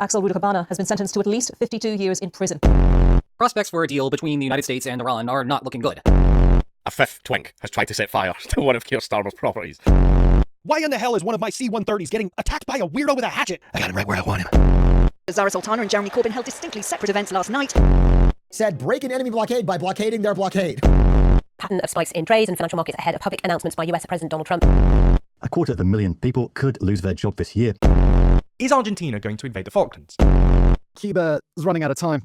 Axel Rudakabana has been sentenced to at least 52 years in prison. Prospects for a deal between the United States and Iran are not looking good. A fifth twink has tried to set fire to one of Keir Starmer's properties. Why in the hell is one of my C-130s getting attacked by a weirdo with a hatchet? I got him right where I want him. Zara Sultana and Jeremy Corbyn held distinctly separate events last night. Said break an enemy blockade by blockading their blockade. Pattern of spikes in trades and financial markets ahead of public announcements by US President Donald Trump. 250,000 people could lose their job this year. Is Argentina going to invade the Falklands? Cuba is running out of time.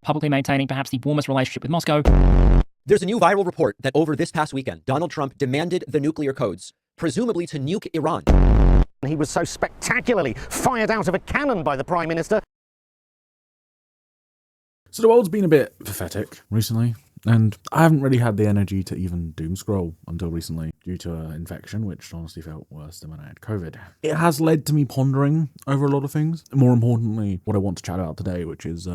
Publicly maintaining perhaps the warmest relationship with Moscow. There's a new viral report that over this past weekend, Donald Trump demanded the nuclear codes, presumably to nuke Iran. He was so spectacularly fired out of a cannon by the Prime Minister. So the world's been a bit pathetic recently, and I haven't really had the energy to even doom scroll until recently due to an infection, which honestly felt worse than when I had COVID. It has led to me pondering over a lot of things. More importantly, what I want to chat about today, which is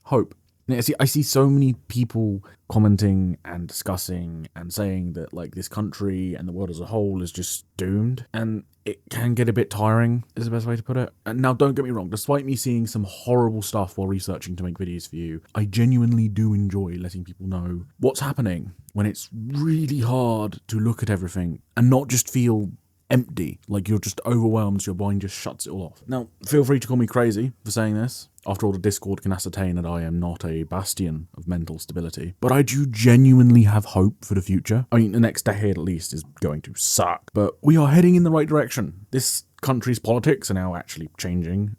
hope. I see so many people commenting and discussing and saying that like this country and the world as a whole is just doomed, and it can get a bit tiring, is the best way to put it. And now don't get me wrong, despite me seeing some horrible stuff while researching to make videos for you, I genuinely do enjoy letting people know what's happening when it's really hard to look at everything and not just feel empty, like you're just overwhelmed, so your mind just shuts it all off. Now, feel free to call me crazy for saying this. After all, the Discord can ascertain that I am not a bastion of mental stability. But I do genuinely have hope for the future. I mean, the next decade at least is going to suck, but we are heading in the right direction. This country's politics are now actually changing.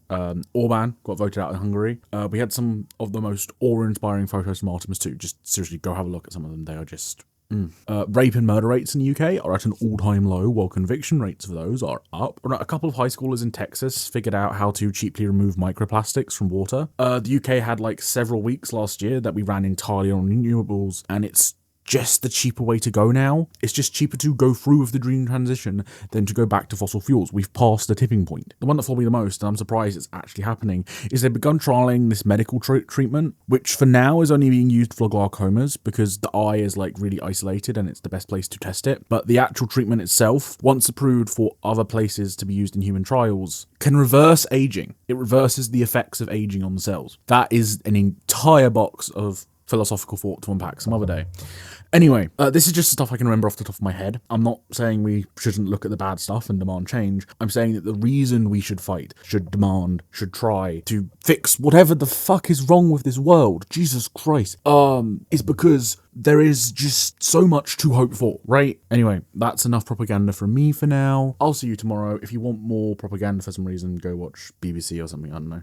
Orban got voted out in Hungary. We had some of the most awe-inspiring photos from Artemis 2. Just seriously, go have a look at some of them. They are just... rape and murder rates in the UK are at an all-time low, while conviction rates for those are up. A couple of high schoolers in Texas figured out how to cheaply remove microplastics from water. The UK had like several weeks last year that we ran entirely on renewables, and it's just the cheaper way to go now. It's just cheaper to go through with the green transition than to go back to fossil fuels. We've passed the tipping point. The one that floored me the most, and I'm surprised it's actually happening, is they've begun trialling this medical treatment, which for now is only being used for glaucomas because the eye is like really isolated and it's the best place to test it. But the actual treatment itself, once approved for other places to be used in human trials, can reverse aging. It reverses the effects of aging on the cells. That is an entire box of philosophical thought to unpack some other day. Anyway, this is just stuff I can remember off the top of my head. I'm not saying we shouldn't look at the bad stuff and demand change. I'm saying that the reason we should fight, should demand, should try to fix whatever the fuck is wrong with this world, Jesus Christ, is because there is just so much to hope for, right? Anyway, that's enough propaganda from me for now. I'll see you tomorrow. If you want more propaganda for some reason, go watch BBC or something, I don't know.